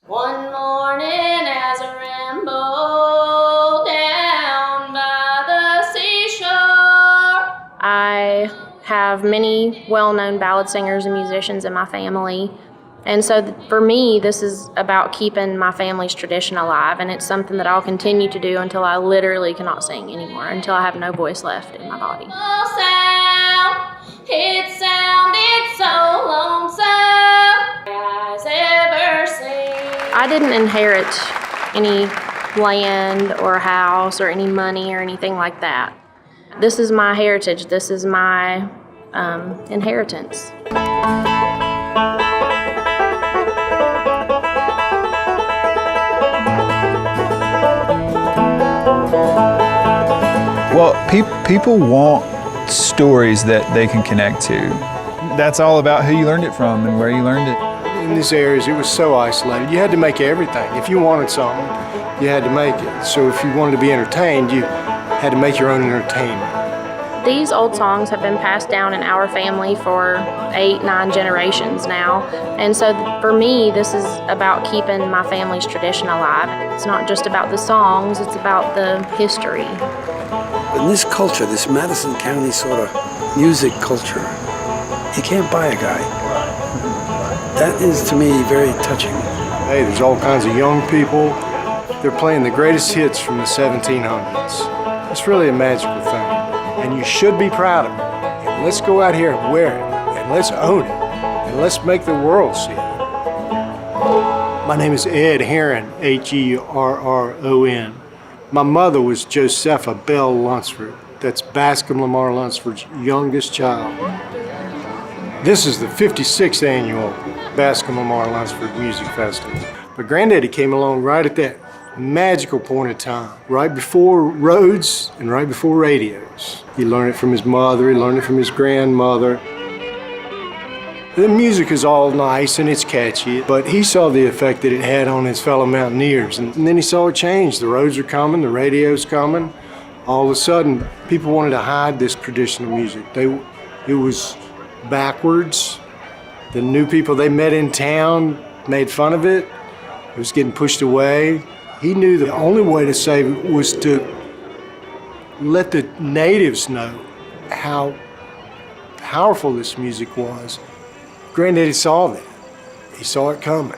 One morning as I ramble down by the seashore. I have many well-known ballad singers and musicians in my family. And so for me, this is about keeping my family's tradition alive, and it's something that I'll continue to do until I literally cannot sing anymore, until I have no voice left in my body. It sounded so lonesome as ever seen. I didn't inherit any land or house or any money or anything like that. This is my heritage. This is my inheritance. Well, people want stories that they can connect to. That's all about who you learned it from and where you learned it. In these areas, it was so isolated. You had to make everything. If you wanted something, you had to make it. So if you wanted to be entertained, you had to make your own entertainment. These old songs have been passed down in our family for 8, 9 generations now. And so for me, this is about keeping my family's tradition alive. It's not just about the songs, it's about the history. In this culture, this Madison County sort of music culture, you can't buy a guy. That is, to me, very touching. Hey, there's all kinds of young people. They're playing the greatest hits from the 1700s. It's really a magical thing. And you should be proud of it. And let's go out here and wear it. And let's own it. And let's make the world see it. My name is Ed Herron, Herron. My mother was Josepha Bell Lunsford. That's Bascom Lamar Lunsford's youngest child. This is the 56th annual Bascom Lamar Lunsford Music Festival. But Granddaddy came along right at that magical point of time, right before roads and right before radios. He learned it from his mother, he learned it from his grandmother. The music is all nice and it's catchy, but he saw the effect that it had on his fellow mountaineers. And then he saw it change. The roads are coming, the radio's coming. All of a sudden, people wanted to hide this traditional music. It was backwards. The new people they met in town made fun of it. It was getting pushed away. He knew the only way to save it was to let the natives know how powerful this music was. Granddaddy saw that. He saw it coming.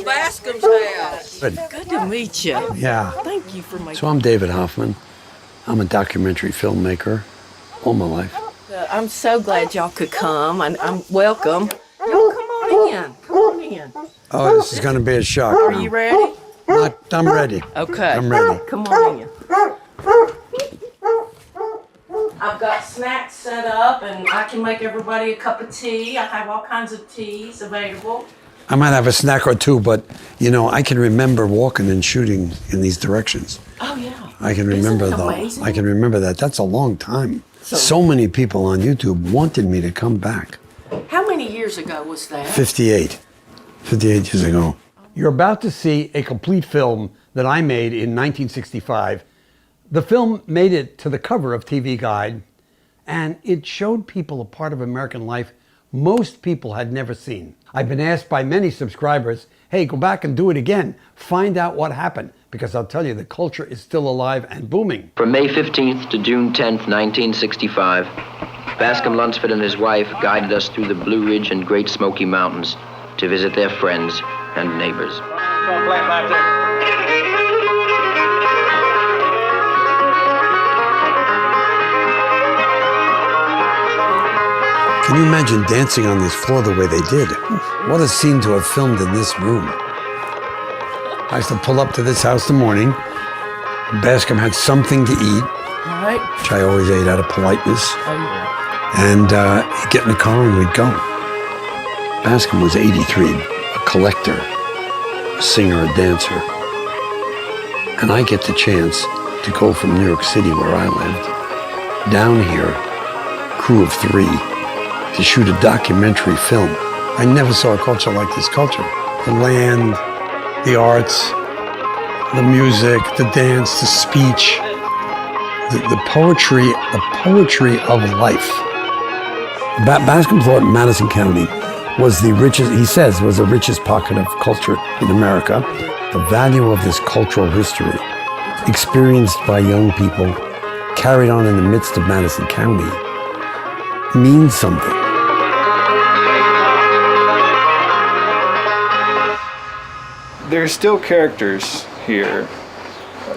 Bascom's house. Good to meet you. Yeah. Thank you for making. So I'm David Hoffman. I'm a documentary filmmaker all my life. I'm so glad y'all could come. I'm welcome. Y'all come on in. Come on in. Oh, this is going to be a shock. Are you ready? I'm ready. Okay. I'm ready. Come on in. I've got snacks set up, and I can make everybody a cup of tea. I have all kinds of teas available. I might have a snack or two, but, you know, I can remember walking and shooting in these directions. Oh, yeah. I can remember, Isn't it though. amazing? I can remember that. That's a long time. So many people on YouTube wanted me to come back. How many years ago was that? 58 years ago. You're about to see a complete film that I made in 1965. The film made it to the cover of TV Guide, and it showed people a part of American life most people had never seen. I've been asked by many subscribers, hey, go back and do it again. Find out what happened, because I'll tell you, the culture is still alive and booming. From May 15th to June 10th, 1965, Bascom Lunsford and his wife guided us through the Blue Ridge and Great Smoky Mountains to visit their friends and neighbors. Can you imagine dancing on this floor the way they did? What a scene to have filmed in this room. I used to pull up to this house in the morning. Bascom had something to eat, All right. which I always ate out of politeness. Oh, yeah. And he'd get in the car and we'd go. Bascom was 83, a collector, a singer, a dancer. And I get the chance to go from New York City, where I lived, down here, crew of 3, to shoot a documentary film. I never saw a culture like this culture. The land, the arts, the music, the dance, the speech. the poetry of life. Bascom thought Madison County was the richest, he says, was the richest pocket of culture in America. The value of this cultural history, experienced by young people, carried on in the midst of Madison County, means something. There's still characters here,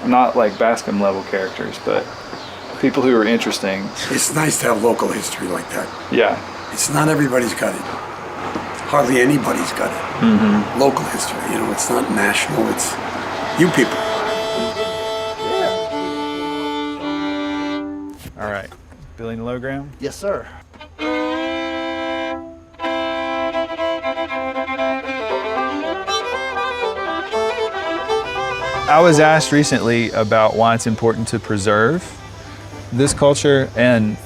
not like Bascom level characters, but people who are interesting. It's nice to have local history like that. Yeah. It's not everybody's got it. Hardly anybody's got it. Mm-hmm. Local history, you know, it's not national, it's you people. All right, Billy Logram. Yes, sir. I was asked recently about why it's important to preserve this culture, and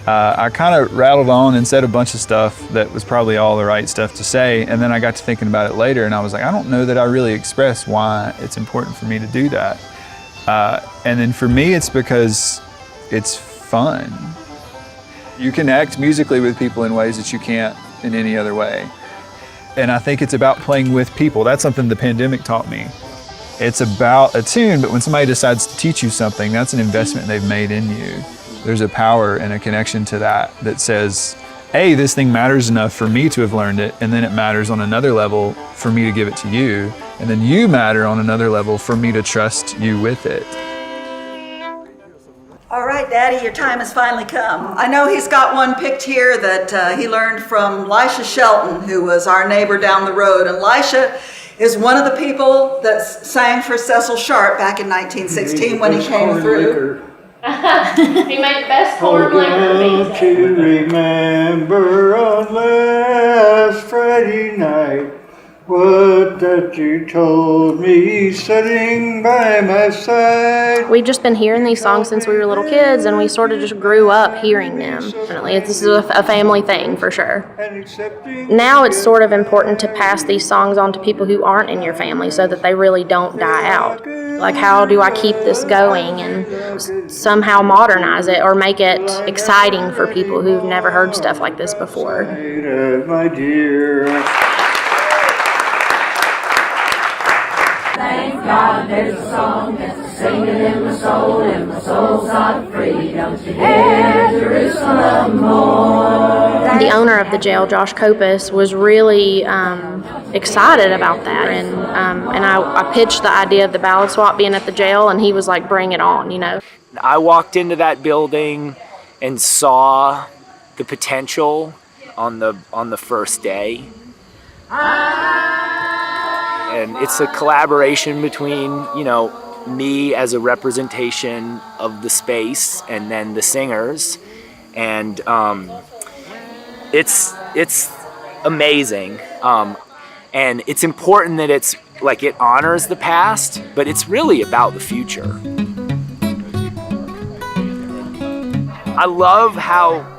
I kind of rattled on and said a bunch of stuff that was probably all the right stuff to say, and then I got to thinking about it later, and I was like, I don't know that I really expressed why it's important for me to do that. And then for me, it's because it's fun. You connect musically with people in ways that you can't in any other way. And I think it's about playing with people. That's something the pandemic taught me. It's about a tune, but when somebody decides to teach you something, that's an investment they've made in you. There's a power and a connection to that that says, hey, this thing matters enough for me to have learned it, and then it matters on another level for me to give it to you, and then you matter on another level for me to trust you with it. All right, Daddy, your time has finally come. I know he's got one picked here that he learned from Lisha Shelton, who was our neighbor down the road. And Lisha is one of the people that sang for Cecil Sharp back in 1916 when he came through. He made the best corn liquor. Don't you remember on last Friday night what that you told me sitting by my side? We've just been hearing these songs since we were little kids, and we sort of just grew up hearing them. Definitely, this is a family thing for sure. Now it's sort of important to pass these songs on to people who aren't in your family so that they really don't die out. Like, how do I keep this going and somehow modernize it or make it exciting for people who've never heard stuff like this before? My dear. Thank God there's a song that's singing in my soul's got freedom to hear Jerusalem more. The owner of the jail, Josh Kopus, was really excited about that, and I pitched the idea of the ballad swap being at the jail, and he was like, bring it on, you know. I walked into that building and saw the potential on the first day. And it's a collaboration between, you know, me as a representation of the space and then the singers. And it's amazing. And it's important that it's like it honors the past, but it's really about the future. I love how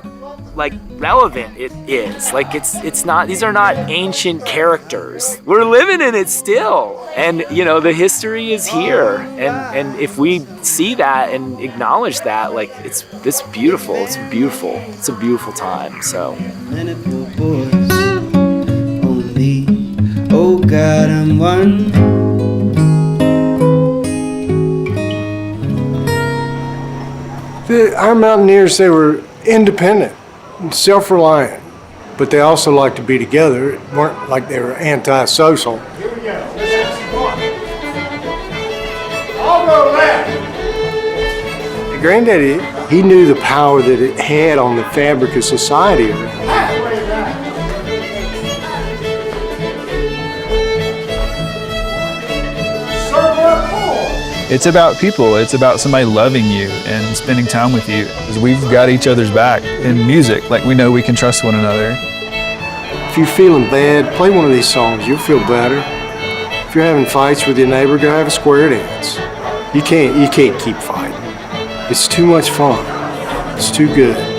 like relevant it is. Like it's not, these are not ancient characters. We're living in it still. And you know, the history is here. And if we see that and acknowledge that, like it's beautiful. It's beautiful. It's a beautiful time. So Only, oh God, I'm one. Our mountaineers, they were independent and self-reliant, but they also liked to be together. It weren't like they were anti-social. Here we go. I'll go left. Granddaddy, he knew the power that it had on the fabric of society. It's about people. It's about somebody loving you and spending time with you. Because we've got each other's back in music. Like, we know we can trust one another. If you're feeling bad, play one of these songs. You'll feel better. If you're having fights with your neighbor, go have a square dance. You can't keep fighting. It's too much fun. It's too good.